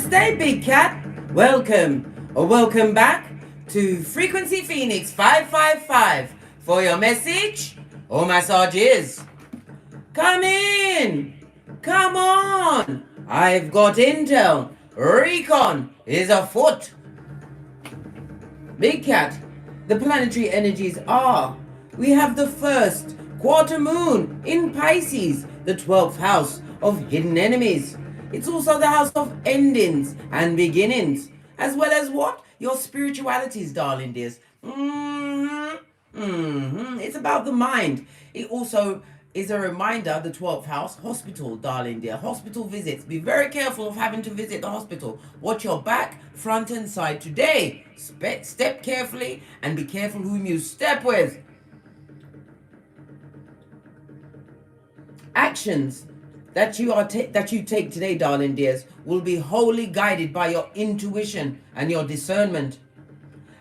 Namaste, Big Cat. Welcome or welcome back to Frequency Phoenix 555 for your message or massages. Come in. Come on. I've got intel. Recon is afoot. Big Cat, the planetary energies are. We have the first quarter moon in Pisces, the 12th house of hidden enemies. It's also the house of endings and beginnings, as well as what? Your spiritualities, darling dears. It's about the mind. It also is a reminder, the 12th house, hospital, darling dear. Hospital visits. Be very careful of having to visit the hospital. Watch your back, front and side today. Step carefully and be careful whom you step with. Actions that you take today, darling dears, will be wholly guided by your intuition and your discernment.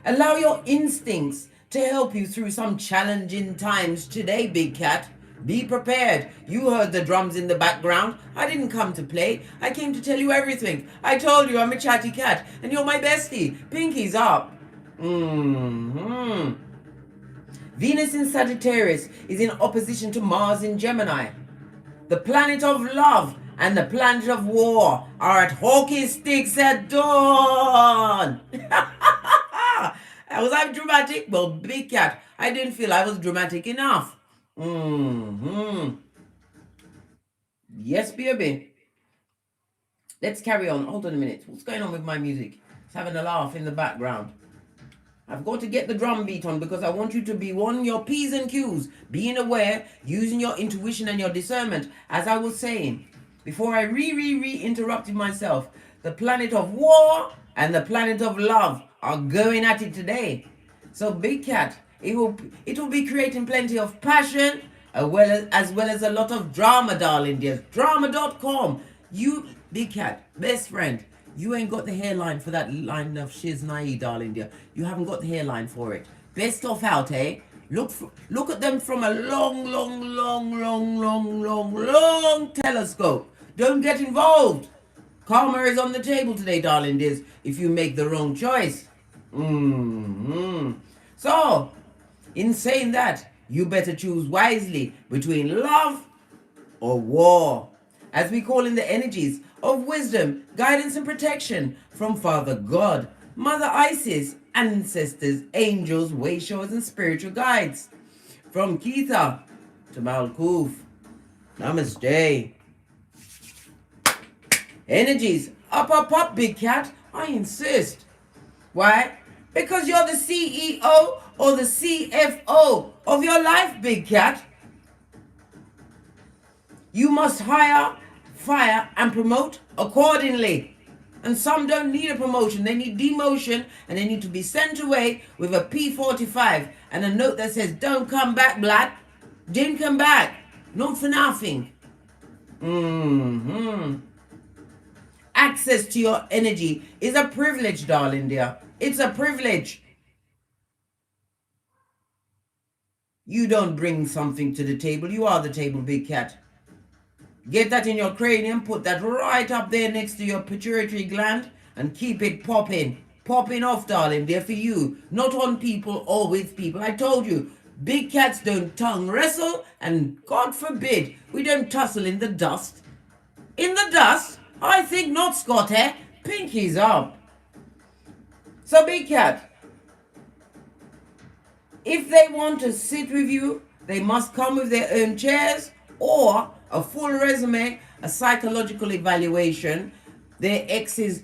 Allow your instincts to help you through some challenging times today, Big Cat. Be prepared. You heard the drums in the background. I didn't come to play. I came to tell you everything. I told you I'm a chatty cat and you're my bestie. Pinky's up. Venus in Sagittarius is in opposition to Mars in Gemini. The planet of love and the planet of war are at hockey sticks at dawn. Was I dramatic? Well, Big Cat, I didn't feel I was dramatic enough. Yes, baby. Let's carry on. Hold on a minute. What's going on with my music? It's having a laugh in the background. I've got to get the drum beat on because I want you to be on your P's and Q's, being aware, using your intuition and your discernment. As I was saying, before I interrupted myself, the planet of war and the planet of love are going at it today. So Big Cat, it will be creating plenty of passion as well as a lot of drama, darling dears. Drama.com. You, Big Cat, best friend. You ain't got the hairline for that line of shiz nai, darling dear. You haven't got the hairline for it. Best off out, eh? Look at them from a long telescope. Don't get involved. Karma is on the table today, darling dears, if you make the wrong choice. So, in saying that, you better choose wisely between love or war, as we call in the energies of wisdom, guidance and protection from Father God, Mother Isis, ancestors, angels, wayshowers and spiritual guides. From Keitha to Malkuth. Namaste. Energies, up, Big Cat, I insist. Why? Because you're the CEO or the CFO of your life, Big Cat. You must hire, fire and promote accordingly. And some don't need a promotion, they need demotion, and they need to be sent away with a P45 and a note that says, don't come back, blood. Didn't come back. Not for nothing. Access to your energy is a privilege, darling dear. It's a privilege. You don't bring something to the table. You are the table, Big Cat. Get that in your cranium, put that right up there next to your pituitary gland and keep it popping. Popping off, darling, dear, for you. Not on people or with people. I told you, big cats don't tongue wrestle and God forbid, we don't tussle in the dust. In the dust? I think not, Scott, eh? Pinky's up. So, Big Cat, if they want to sit with you, they must come with their own chairs or a full resume, a psychological evaluation, their ex's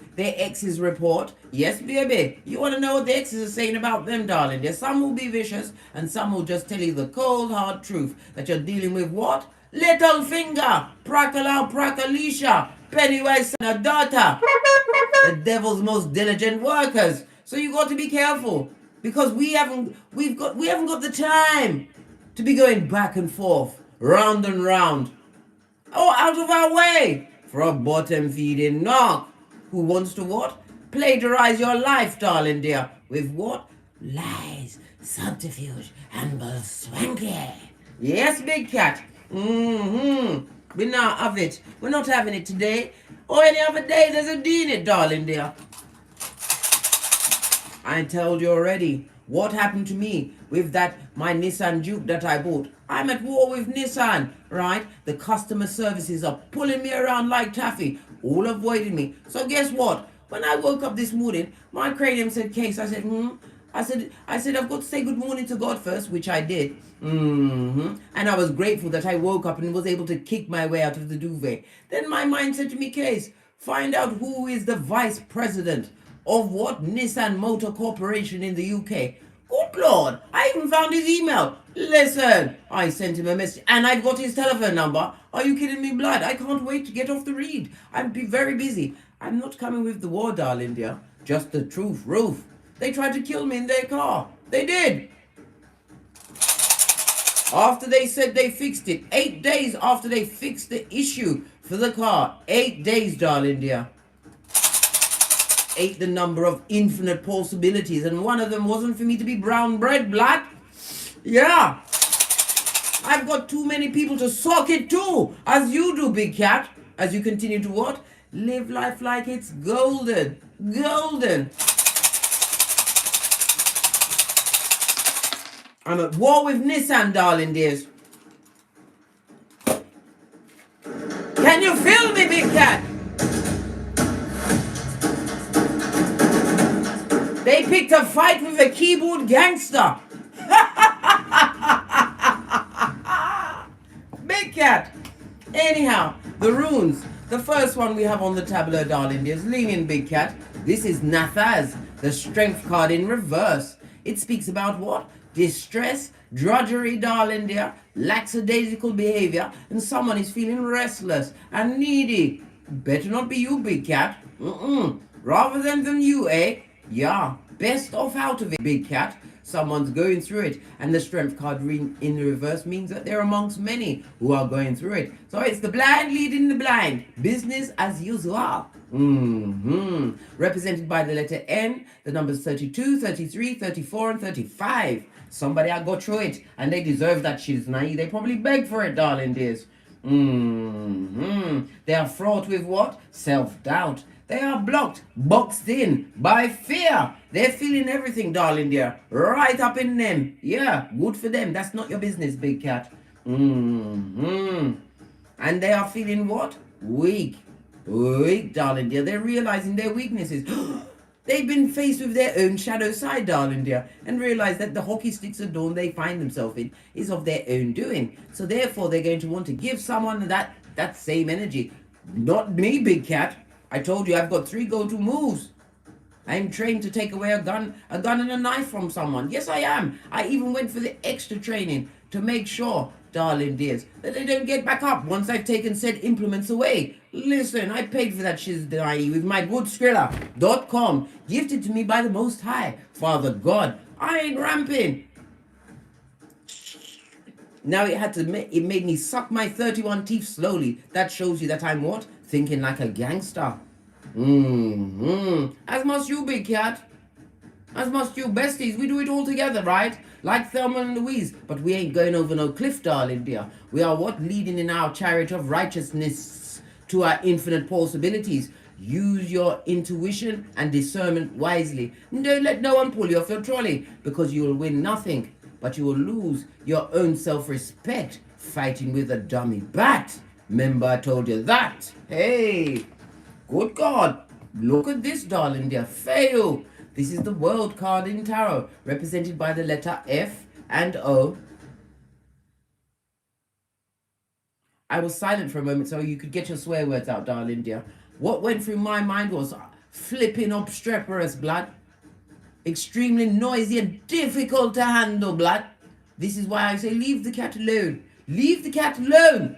report. Yes, baby. You want to know what the exes are saying about them, darling? There's some who'll be vicious and some will just tell you the cold, hard truth that you're dealing with what? Little finger, Prakala, Prakalisha, Pennywise and a daughter. The devil's most diligent workers. So you got to be careful because we haven't got the time to be going back and forth, round and round. Oh, out of our way for a bottom feeding knock who wants to what? Plagiarize your life, darling dear, with what? Lies, subterfuge, and swanky. Yes, Big Cat. We not have it. We're not having it today. Or any other day, there's a D in it, darling dear. I told you already. What happened to me with that, my Nissan Juke that I bought? I'm at war with Nissan, right? The customer services are pulling me around like taffy, all avoiding me. So guess what? When I woke up this morning, my cranium said, Case, I said, I said, I've got to say good morning to God first, which I did. And I was grateful that I woke up and was able to kick my way out of the duvet. Then my mind said to me, Case, find out who is the vice president of what Nissan Motor Corporation in the UK. Good Lord, I even found his email. Listen, I sent him a message and I've got his telephone number. Are you kidding me, blood? I can't wait to get off the read. I'm very busy. I'm not coming with the war, darling dear. Just the truth, Ruth. They tried to kill me in their car. They did. After they said they fixed it. 8 days after they fixed the issue for the car. 8 days, darling dear. 8, the number of infinite possibilities, and one of them wasn't for me to be brown bread, blood. Yeah. I've got too many people to sock it to, as you do, big cat. As you continue to what? Live life like it's golden. Golden. I'm at war with Nissan, darling dears. Can you feel me, big cat? They picked a fight with a keyboard gangster. Big cat. Anyhow, the runes. The first one we have on the tableau, darling dears. Lean in, big cat. This is Nathaz, the strength card in reverse. It speaks about what? Distress, drudgery, darling dear, lackadaisical behavior, and someone is feeling restless and needy. Better not be you, big cat. Rather than you, eh? Yeah, best off out of it, big cat. Someone's going through it, and the strength card in the reverse means that they're amongst many who are going through it. So it's the blind leading the blind. Business as usual. Represented by the letter N, the numbers 32, 33, 34, and 35. Somebody I got through it, and they deserve that shiznai. They probably begged for it, darling dears. They are fraught with what? Self-doubt. They are blocked, boxed in by fear. They're feeling everything, darling dear. Right up in them. Yeah, good for them. That's not your business, big cat. And they are feeling what? Weak. Weak, darling dear. They're realizing their weaknesses. They've been faced with their own shadow side, darling dear, and realize that the hockey sticks of dawn they find themselves in is of their own doing. So therefore, they're going to want to give someone that same energy. Not me, big cat. I told you I've got 3 go-to moves. I'm trained to take away a gun and a knife from someone. Yes, I am. I even went for the extra training to make sure, darling dears, that they don't get back up once I've taken said implements away. Listen, I paid for that shiznai with my goodskrilla.com, gifted to me by the Most High, Father God. I ain't ramping. Now it made me suck my 31 teeth slowly. That shows you that I'm what? Thinking like a gangster. As must you, big cat. As must you, besties. We do it all together, right? Like Thelma and Louise. But we ain't going over no cliff, darling dear. We are what? Leading in our chariot of righteousness to our infinite possibilities. Use your intuition and discernment wisely. Don't let no one pull you off your trolley, because you will win nothing, but you will lose your own self-respect fighting with a dummy bat. Remember I told you that? Hey, good God. Look at this, darling dear. Fail. This is the world card in tarot, represented by the letter F and O. I was silent for a moment so you could get your swear words out, darling dear. What went through my mind was flipping obstreperous, blood. Extremely noisy and difficult to handle, blood. This is why I say leave the cat alone. Leave the cat alone.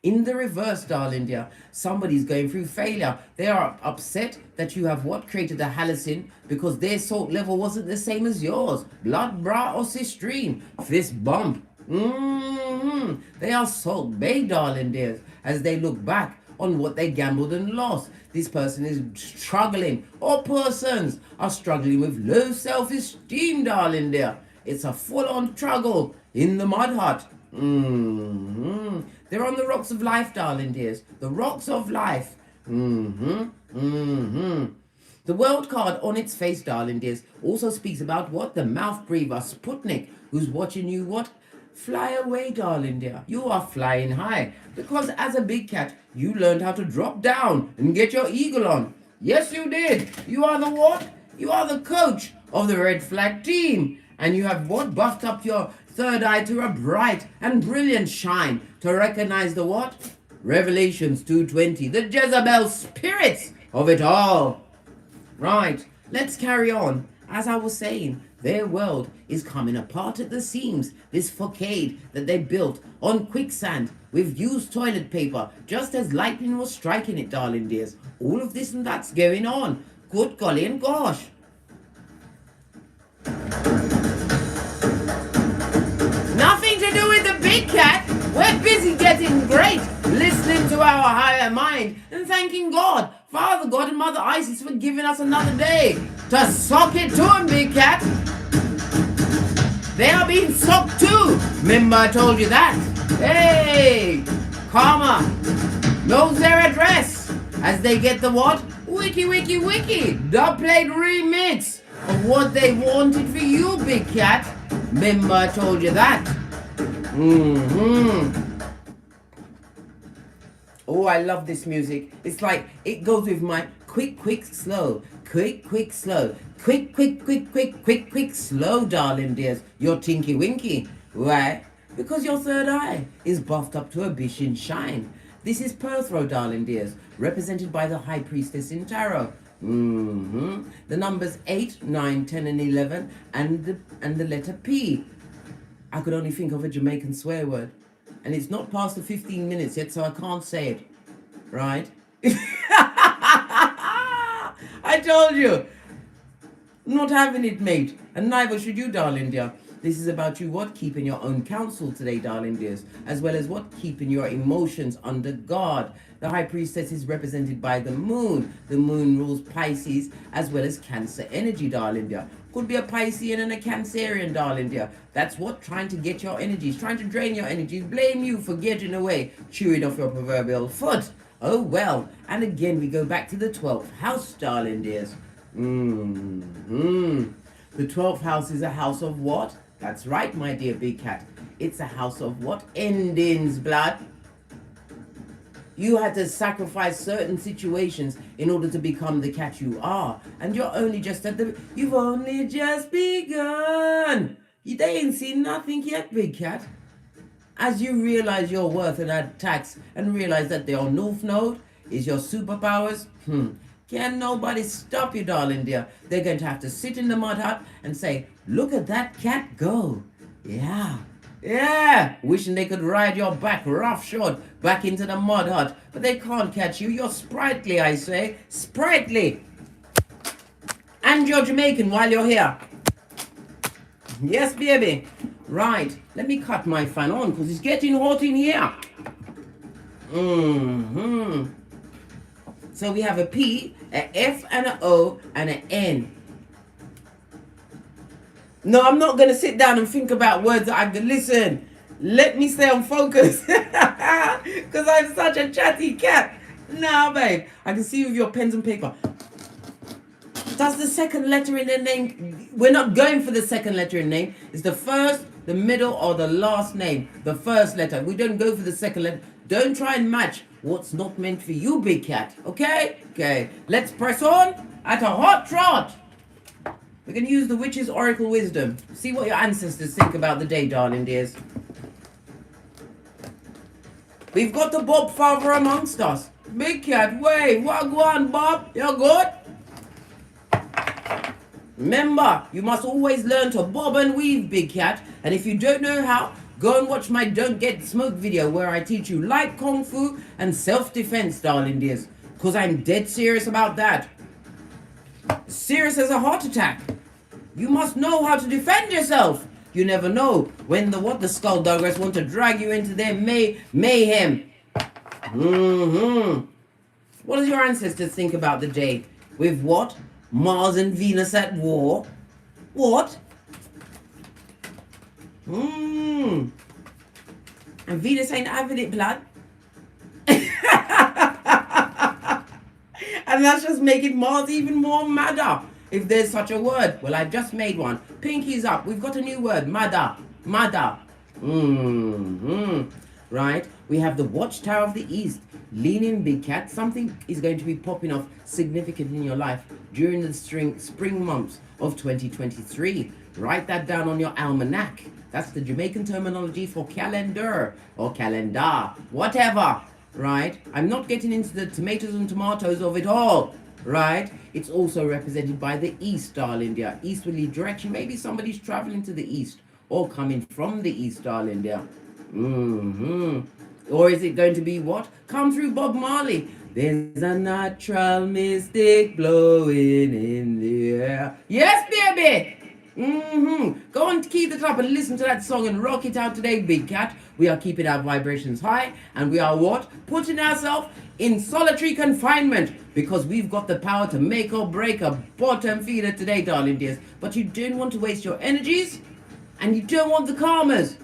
In the reverse, darling dear, somebody's going through failure. They are upset that you have what? Created a halocene because their salt level wasn't the same as yours. Blood, bra, or cistrine. Fist bump. They are salt bay, darling dears, as they look back on what they gambled and lost. This person is struggling, or persons are struggling with low self-esteem, darling dear. It's a full-on struggle in the mud hut. They're on the rocks of life, darling dears. The rocks of life. The world card on its face, darling dears, also speaks about what? The mouth breather, Sputnik, who's watching you what? Fly away, darling dear. You are flying high. Because as a big cat, you learned how to drop down and get your eagle on. Yes, you did. You are the what? You are the coach of the red flag team. And you have what? Buffed up your third eye to a bright and brilliant shine to recognize the what? Revelations 2:20, the Jezebel spirits of it all. Right, let's carry on. As I was saying, their world is coming apart at the seams. This facade that they built on quicksand with used toilet paper, just as lightning was striking it, darling dears. All of this and that's going on. Good golly and gosh. Nothing to do with the big cat. We're busy getting great, listening to our higher mind and thanking God, Father God and Mother Isis for giving us another day to sock it to them, big cat. They are being socked too. Remember I told you that. Hey, Karma knows their address as they get the what? Wiki, wiki, wiki. Dubplate remix of what they wanted for you, big cat. Remember I told you that. Oh, I love this music. It's like it goes with my quick, quick, slow. Quick, quick, slow. Quick, quick, quick, quick, quick, quick, slow, darling dears. You're tinky winky. Why? Because your third eye is buffed up to a bishin shine. This is Perth Row, darling dears, represented by the High Priestess in Tarot. The numbers 8, 9, 10, and 11, and the letter P. I could only think of a Jamaican swear word. And it's not past the 15 minutes yet, so I can't say it. Right? I told you. I'm not having it, mate. And neither should you, darling dear. This is about you, what? Keeping your own counsel today, darling dears. As well as what? Keeping your emotions under guard. The High Priestess is represented by the moon. The moon rules Pisces as well as Cancer energy, darling dear. Could be a Piscean and a Cancerian, darling dear. That's what? Trying to get your energies, trying to drain your energies, blame you for getting away, chewing off your proverbial foot. Oh well. And again, we go back to the 12th house, darling dears. The 12th house is a house of what? That's right, my dear big cat. It's a house of what? Endings, blood. You had to sacrifice certain situations in order to become the cat you are. And you're only just at the... You've only just begun. They ain't seen nothing yet, big cat. As you realize your worth and add tax and realize that your North Node is your superpowers, can nobody stop you, darling dear. They're going to have to sit in the mud hut and say, look at that cat go. Yeah, wishing they could ride your back roughshod back into the mud hut. But they can't catch you. You're sprightly, I say. Sprightly. And you're Jamaican while you're here. Yes, baby. Right. Let me cut my fan on because it's getting hot in here. So we have a P, a F, and an O, and an N. No, I'm not going to sit down and think about words that I can listen. Let me stay on focus. Because I'm such a chatty cat. Nah, babe. I can see you with your pens and paper. Does the second letter in the name... We're not going for the second letter in the name. It's the first, the middle, or the last name. The first letter. We don't go for the second letter. Don't try and match what's not meant for you, big cat. Okay? Okay. Let's press on at a hot trot. We're going to use the Witch's Oracle Wisdom. See what your ancestors think about the day, darling dears. We've got the Bob Father amongst us. Big cat, wait, what go on, Bob? You're good? Remember, you must always learn to bob and weave, big cat. And if you don't know how, go and watch my Don't Get Smoked video where I teach you light kung fu and self-defense, darling dears. Because I'm dead serious about that. Serious as a heart attack. You must know how to defend yourself. You never know when the skullduggerous want to drag you into their mayhem. What does your ancestors think about the day? With what? Mars and Venus at war? What? And Venus ain't having it, blood. And that's just making Mars even more madder, if there's such a word. Well, I've just made one. Pinkies up. We've got a new word. Madder. Madder. Right? We have the Watchtower of the East. Lean in, big cat. Something is going to be popping off significant in your life during the spring months of 2023. Write that down on your almanac. That's the Jamaican terminology for calendar or calendar, whatever, right? I'm not getting into the tomatoes and tomatoes of it all, right? It's also represented by the east, darling dear. Easterly direction. Maybe somebody's traveling to the east or coming from the east, darling dear. Or is it going to be what? Come through Bob Marley. There's a natural mystic blowing in the air. Yes, baby! Go and keep it up and listen to that song and rock it out today, big cat. We are keeping our vibrations high, and we are what? Putting ourselves in solitary confinement, because we've got the power to make or break a bottom feeder today, darling dears. But you don't want to waste your energies, and you don't want the karmas,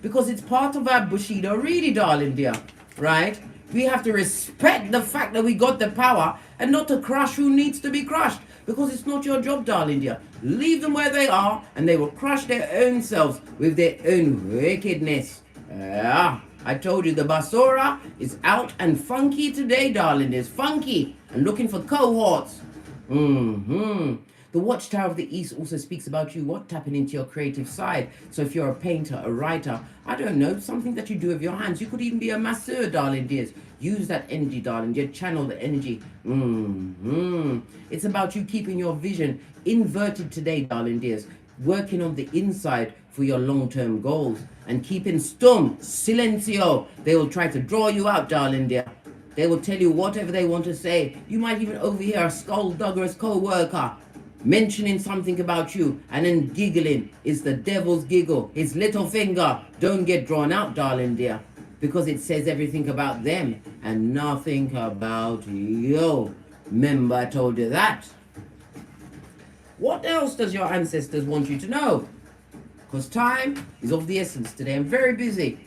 because it's part of our Bushido really, darling dear, right? We have to respect the fact that we got the power and not to crush who needs to be crushed, because it's not your job, darling dear. Leave them where they are and they will crush their own selves with their own wickedness. I told you the Basura is out and funky today, darling. It's funky and looking for cohorts. The Watchtower of the East also speaks about you, what? Tapping into your creative side. So if you're a painter, a writer, I don't know, something that you do with your hands. You could even be a masseur, darling dears. Use that energy, darling dear. Channel the energy. It's about you keeping your vision inverted today, darling dears. Working on the inside for your long-term goals. And keeping silencio. They will try to draw you out, darling dear. They will tell you whatever they want to say. You might even overhear a skullduggerous co-worker mentioning something about you and then giggling. It's the devil's giggle. It's little finger. Don't get drawn out, darling dear, because it says everything about them and nothing about you. Remember I told you that. What else does your ancestors want you to know? Because time is of the essence today. I'm very busy.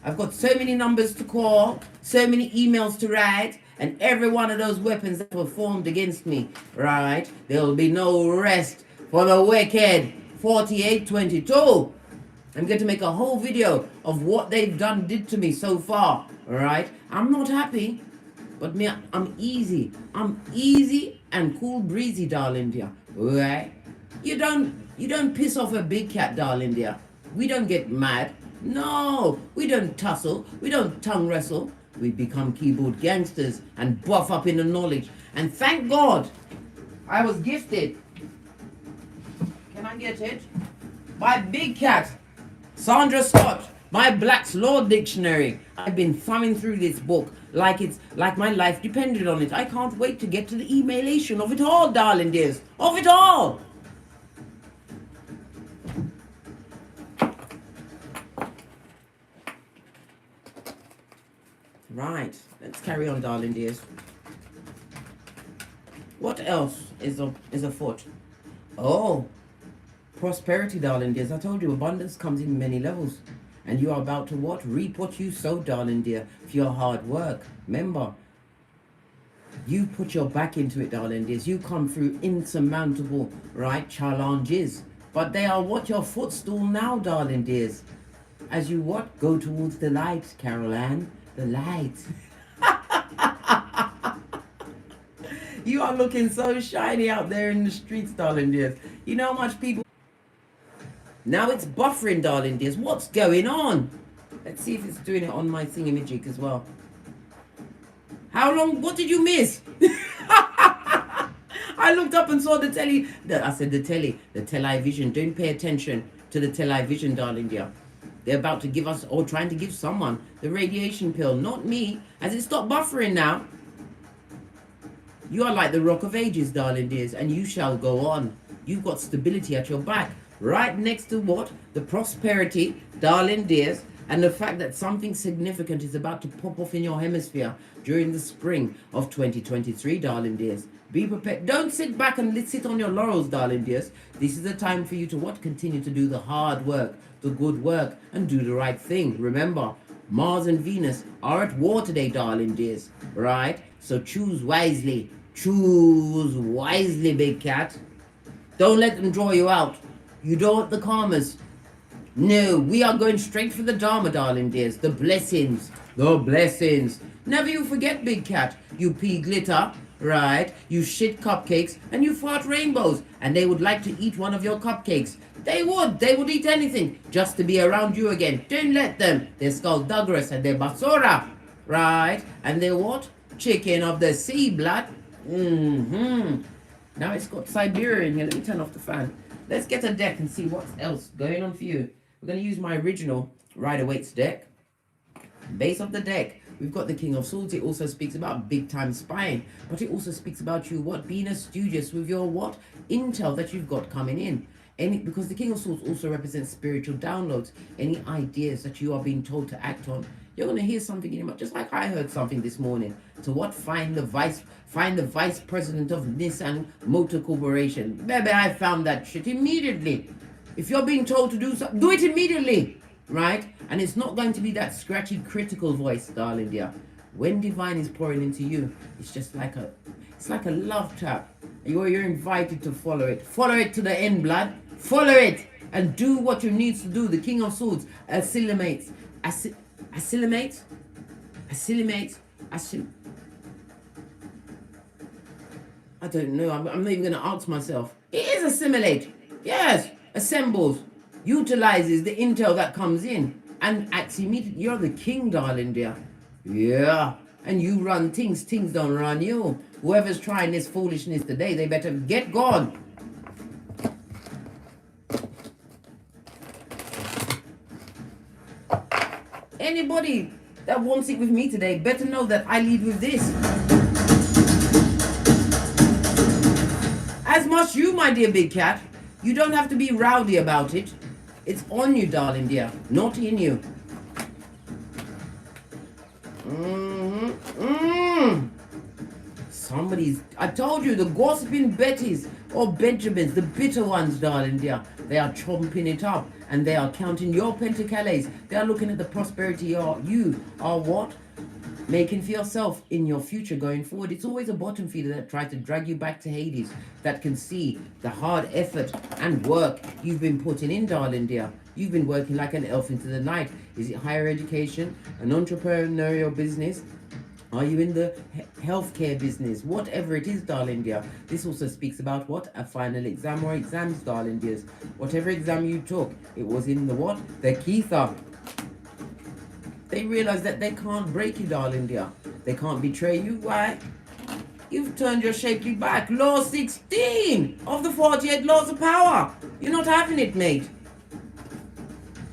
I've got so many numbers to call, so many emails to write, and every one of those weapons that were formed against me, right? There will be no rest for the wicked. 4822. I'm going to make a whole video of what they've did to me so far, right? I'm not happy, but me, I'm easy. I'm easy and cool breezy, darling dear, right? You don't piss off a big cat, darling dear. We don't get mad. No, we don't tussle. We don't tongue wrestle. We become keyboard gangsters and buff up in the knowledge. And thank God I was gifted. Can I get it? By big cat, Sandra Scott, my Black's Law Dictionary. I've been thumbing through this book like it's like my life depended on it. I can't wait to get to the emailation of it all, darling dears. Of it all. Right, let's carry on, darling dears. What else is afoot? Oh, prosperity, darling dears. I told you abundance comes in many levels. And you are about to what? Reap what you sow, darling dear, for your hard work. Remember, you put your back into it, darling dears. You come through insurmountable, right, challenges. But they are what? Your footstool now, darling dears. As you what? Go towards the light, Carol Ann. The light. You are looking so shiny out there in the streets, darling dears. You know how much people... Now it's buffering, darling dears. What's going on? Let's see if it's doing it on my thingamajig as well. How long? What did you miss? I looked up and saw the telly. I said the telly. The television. Don't pay attention to the television, darling dear. They're about to give us, or trying to give someone, the radiation pill. Not me. Has it stopped buffering now? You are like the Rock of Ages, darling dears, and you shall go on. You've got stability at your back. Right next to what? The prosperity, darling dears, and the fact that something significant is about to pop off in your hemisphere during the spring of 2023, darling dears. Be prepared. Don't sit back and sit on your laurels, darling dears. This is the time for you to what? Continue to do the hard work, the good work, and do the right thing. Remember, Mars and Venus are at war today, darling dears, right? So choose wisely. Choose wisely, big cat. Don't let them draw you out. You don't want the karmas. No, we are going straight for the Dharma, darling dears. The blessings. The blessings. Never you forget, big cat. You pee glitter, right? You shit cupcakes and you fart rainbows. And they would like to eat one of your cupcakes. They would eat anything just to be around you again. Don't let them. They're skullduggerous and they're basura, right? And they're what? Chicken of the sea, blood. Now it's got Siberian here. Let me turn off the fan. Let's get a deck and see what else going on for you. We're going to use my original Rider-Waite's deck. Base of the deck, we've got the King of Swords. It also speaks about big time spying, but it also speaks about you being studious with your intel that you've got coming in. Because the King of Swords also represents spiritual downloads, any ideas that you are being told to act on. You're going to hear something in your mind, just like I heard something this morning. To find the vice president of Nissan Motor Corporation. Baby, I found that shit immediately. If you're being told to do something, do it immediately, right? And it's not going to be that scratchy, critical voice, darling dear. When divine is pouring into you, it's just like a love tap. You're invited to follow it. Follow it to the end, blood. Follow it and do what you need to do. The King of Swords assimilates. I don't know. I'm not even going to ask myself. It is assimilate. Yes. Assembles. Utilizes the intel that comes in. And acts immediately. You're the king, darling dear. Yeah. And you run things. Things don't run you. Whoever's trying this foolishness today, they better get gone. Anybody that wants it with me today better know that I lead with this. As must you, my dear big cat. You don't have to be rowdy about it. It's on you, darling dear, not in you. I told you, the gossiping Bettys or Benjamins, the bitter ones, darling dear, they are chomping it up and they are counting your pentacles. They are looking at the prosperity you are what? Making for yourself in your future going forward. It's always a bottom feeder that tries to drag you back to Hades, that can see the hard effort and work you've been putting in, darling dear. You've been working like an elf into the night. Is it higher education, an entrepreneurial business? Are you in the healthcare business? Whatever it is, darling dear. This also speaks about what? A final exam or exams, darling dears. Whatever exam you took, it was in the what? The Keitha. They realize that they can't break you, darling dear. They can't betray you. Why? You've turned your shapely back. Law 16 of the 48 laws of power. You're not having it, mate.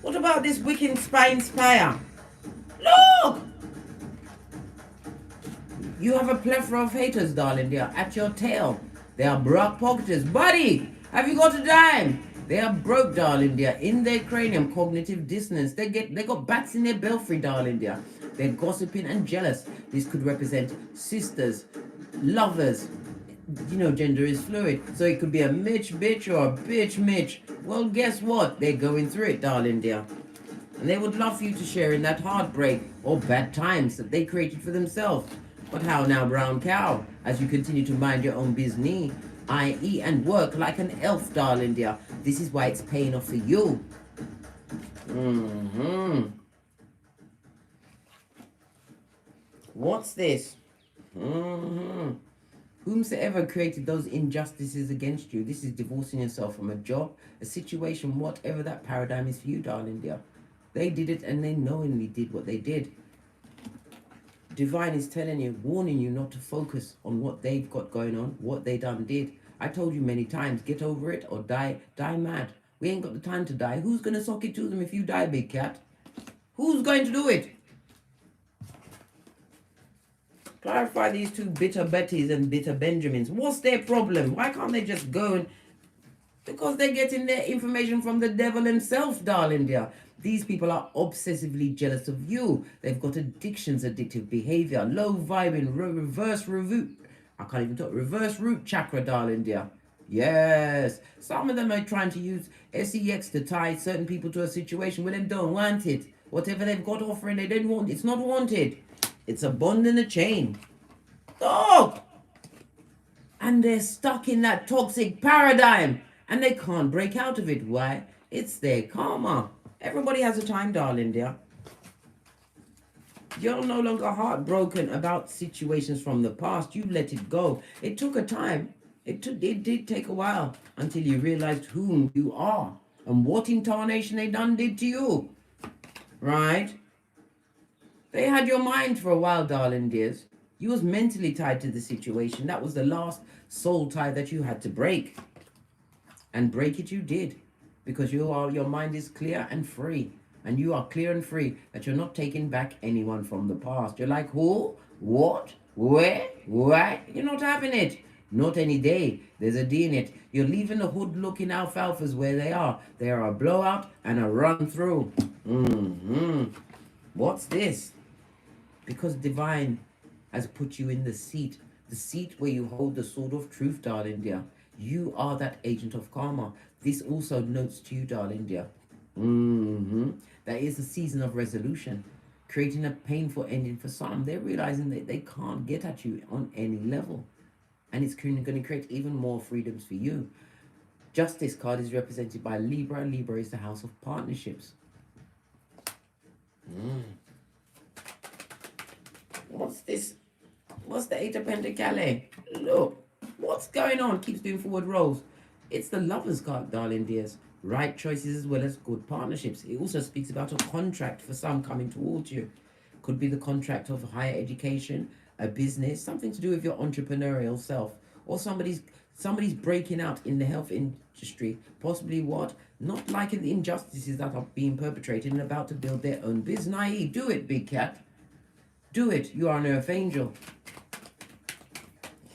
What about this wicked spy inspire? Look! You have a plethora of haters, darling dear, at your tail. They are broke pocketers. Buddy, have you got a dime? They are broke, darling dear, in their cranium, cognitive dissonance. They got bats in their belfry, darling dear. They're gossiping and jealous. This could represent sisters, lovers. You know, gender is fluid. So it could be a Mitch bitch or a bitch Mitch. Well, guess what? They're going through it, darling dear. And they would love for you to share in that heartbreak or bad times that they created for themselves. But how now, brown cow, as you continue to mind your own business, i.e. and work like an elf, darling dear. This is why it's paying off for you. What's this? Whomsoever created those injustices against you, this is divorcing yourself from a job, a situation, whatever that paradigm is for you, darling dear. They did it and they knowingly did what they did. Divine is telling you, warning you not to focus on what they've got going on, what they done did. I told you many times, get over it or die mad. We ain't got the time to die. Who's going to sock it to them if you die, big cat? Who's going to do it? Clarify these two bitter Bettys and bitter Benjamins. What's their problem? Why can't they just go and... Because they're getting their information from the devil himself, darling dear. These people are obsessively jealous of you. They've got addictions, addictive behavior, low vibing, reverse root chakra, darling dear. Yes. Some of them are trying to use sex to tie certain people to a situation where they don't want it. Whatever they've got offering, they don't want. It's not wanted. It's a bond and a chain. Oh! And they're stuck in that toxic paradigm. And they can't break out of it. Why? It's their karma. Everybody has a time, darling, dear. You're no longer heartbroken about situations from the past. You let it go. It took a time. It did take a while until you realized whom you are and what incarnation they done did to you. Right? They had your mind for a while, darling dears. You was mentally tied to the situation. That was the last soul tie that you had to break. And break it you did. Because your mind is clear and free. And you are clear and free that you're not taking back anyone from the past. You're like, who? What? Where? Why? You're not having it. Not any day. There's a D in it. You're leaving the hood-looking alfalfas where they are. They are a blowout and a run through. What's this? Because divine has put you in the seat where you hold the sword of truth, darling dear. You are that agent of karma. This also notes to you, darling dear. That is a season of resolution, creating a painful ending for some. They're realizing that they can't get at you on any level. And it's going to create even more freedoms for you. Justice card is represented by Libra. Libra is the house of partnerships. What's this? What's the Eight of Pentacles? Look, what's going on? Keeps doing forward rolls. It's the Lovers card, darling dears. Right choices as well as good partnerships. It also speaks about a contract for some coming towards you. Could be the contract of higher education, a business, something to do with your entrepreneurial self, or somebody's breaking out in the health industry, possibly what? Not liking the injustices that are being perpetrated and about to build their own business. Do it, big cat. Do it. You are an earth angel.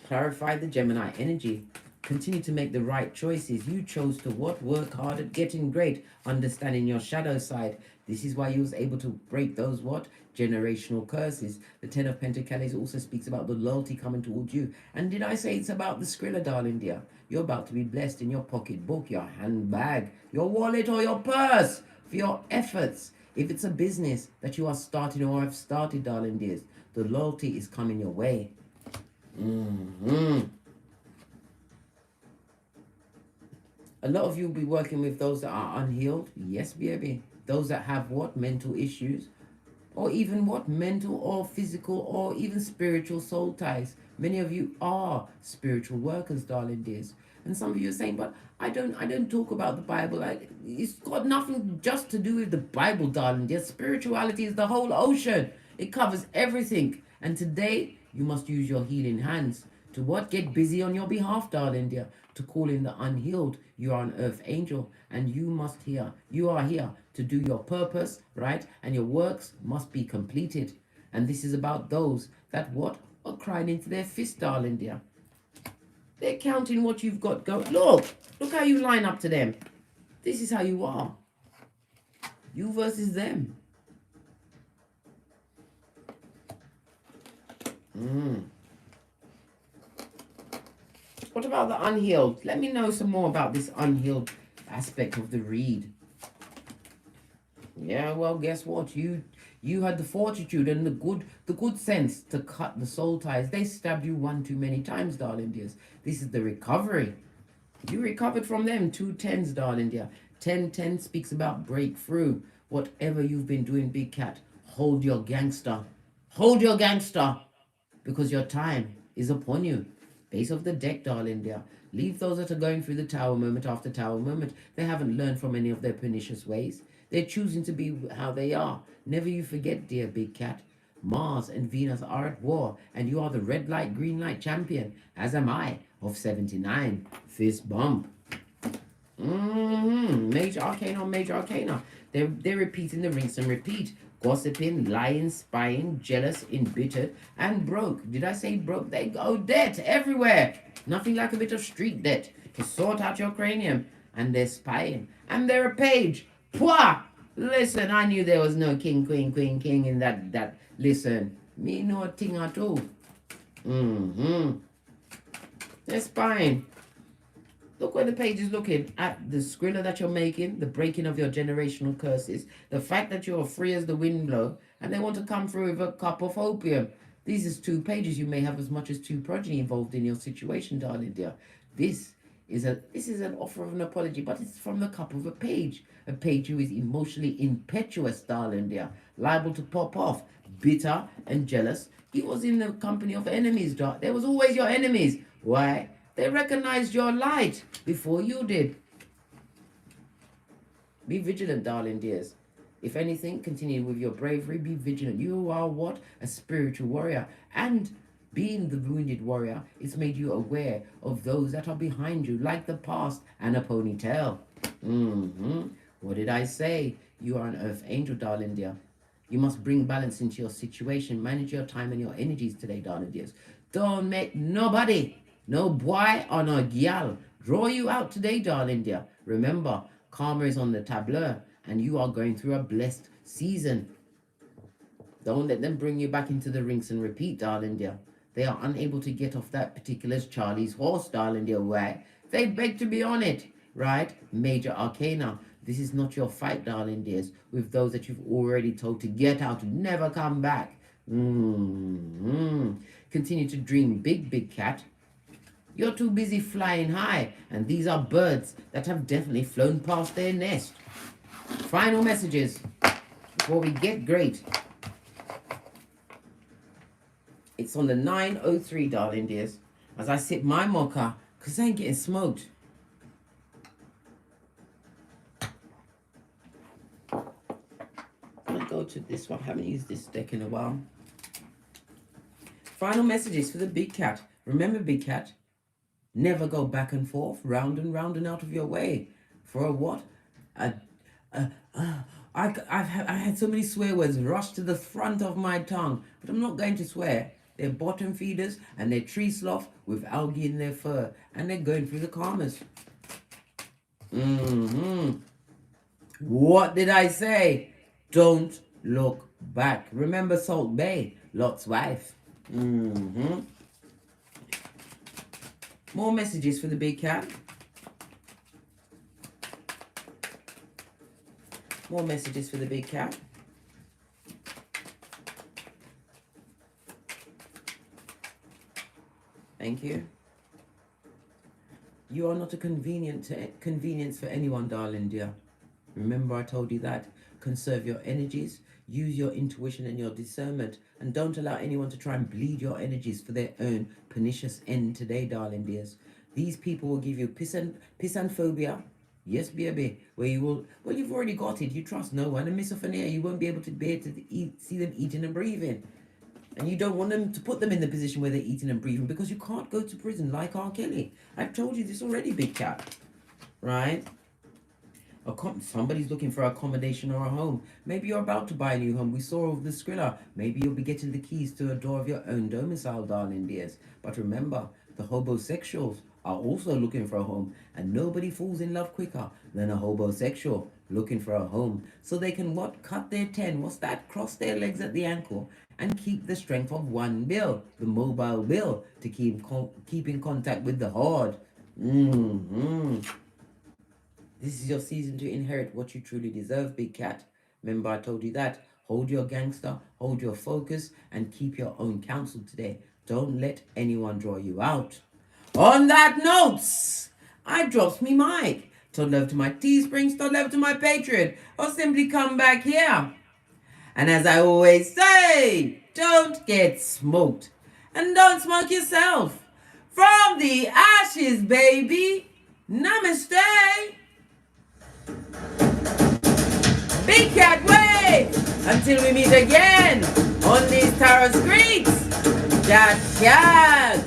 Clarify the Gemini energy. Continue to make the right choices. You chose to what? Work hard at getting great. Understanding your shadow side. This is why you was able to break those what? Generational curses. The Ten of Pentacles also speaks about the loyalty coming towards you. And did I say it's about the Skrilla, darling dear? You're about to be blessed in your pocketbook, your handbag, your wallet or your purse for your efforts. If it's a business that you are starting or have started, darling dears, the loyalty is coming your way. A lot of you will be working with those that are unhealed. Yes, baby. Those that have what? Mental issues. Or even what? Mental or physical or even spiritual soul ties. Many of you are spiritual workers, darling dears. And some of you are saying, but I don't talk about the Bible. It's got nothing just to do with the Bible, darling dear. Spirituality is the whole ocean. It covers everything. And today, you must use your healing hands to what? Get busy on your behalf, darling dear. To call in the unhealed. You are an earth angel and you are here to do your purpose, right? And your works must be completed. And this is about those that what? Are crying into their fist, darling dear. They're counting what you've got going. Look how you line up to them. This is how you are. You versus them. What about the unhealed? Let me know some more about this unhealed aspect of the read. Yeah, well, guess what? You had the fortitude and the good sense to cut the soul ties. They stabbed you one too many times, darling dears. This is the recovery. You recovered from them. 2 10s, darling dear. 10 speaks about breakthrough. Whatever you've been doing, big cat, hold your gangster. Hold your gangster. Because your time is upon you. Base of the deck, darling dear. Leave those that are going through the tower moment after tower moment. They haven't learned from any of their pernicious ways. They're choosing to be how they are. Never you forget, dear big cat. Mars and Venus are at war, and you are the red light, green light champion, as am I, of 79. Fist bump. Major arcana on major arcana. They're repeating the rinse and repeat. Gossiping, lying, spying, jealous, embittered, and broke. Did I say broke? They go debt everywhere. Nothing like a bit of street debt to sort out your cranium. And they're spying. And they're a page. Pwah! Listen, I knew there was no king, queen, queen, king in that. Listen, me no thing at all. They're spying. Look where the page is looking at the skrilla that you're making, the breaking of your generational curses, the fact that you're free as the wind blow, and they want to come through with a cup of opium. These is 2 pages. You may have as much as 2 progeny involved in your situation, darling dear. This is an offer of an apology, but it's from the cup of a page who is emotionally impetuous, darling dear, liable to pop off, bitter and jealous. He was in the company of enemies, darling. There was always your enemies. Why? They recognized your light before you did. Be vigilant, darling dears. If anything, continue with your bravery. Be vigilant. You are what? A spiritual warrior. And being the wounded warrior, it's made you aware of those that are behind you, like the past and a ponytail. What did I say? You are an earth angel, darling dear. You must bring balance into your situation. Manage your time and your energies today, darling dears. Don't make nobody, no boy or no gal, draw you out today, darling dear. Remember, karma is on the tableau, and you are going through a blessed season. Don't let them bring you back into the rinse and repeat, darling dear. They are unable to get off that particular Charlie's horse, darling dear. Why? They beg to be on it, right? Major arcana. This is not your fight, darling dears, with those that you've already told to get out, never come back. Continue to dream big, big cat. You're too busy flying high, and these are birds that have definitely flown past their nest. Final messages before we get great. It's on the 9:03, darling dears, as I sip my mocha, because I ain't getting smoked. I'm going to go to this one. I haven't used this deck in a while. Final messages for the big cat. Remember, big cat, never go back and forth, round and out of your way. For a what? I had so many swear words rush to the front of my tongue, but I'm not going to swear. They're bottom feeders and they're tree sloth with algae in their fur, and they're going through the karmas. What did I say? Don't look back. Remember Salt Bay, Lot's wife. More messages for the big cat. More messages for the big cat. Thank you. You are not a convenience for anyone, darling dear. Remember I told you that. Conserve your energies, use your intuition and your discernment, and don't allow anyone to try and bleed your energies for their own pernicious end today, darling dears. These people will give you pisanophobia. Yes, baby. Where you will, well, you've already got it. You trust no one. And misophonia, you won't be able to bear to see them eating and breathing. And you don't want them to put them in the position where they're eating and breathing, because you can't go to prison like R. Kelly. I've told you this already, big cat. Right? Somebody's looking for accommodation or a home. Maybe you're about to buy a new home. We saw over the skrilla. Maybe you'll be getting the keys to a door of your own domicile, darling dears. But remember, the homosexuals are also looking for a home, and nobody falls in love quicker than a homosexual looking for a home. So they can what? Cut their 10. What's that? Cross their legs at the ankle and keep the strength of one bill, the mobile bill, to keep in contact with the horde. This is your season to inherit what you truly deserve, big cat. Remember I told you that. Hold your gangster, hold your focus, and keep your own counsel today. Don't let anyone draw you out. On that note, I drops me mic. Told love to my Teesprings, told love to my Patreon, or simply come back here. And as I always say, don't get smoked. And don't smoke yourself. From the ashes, baby. Namaste. Big cat waves until we meet again on these tarot streets. Chat, chat.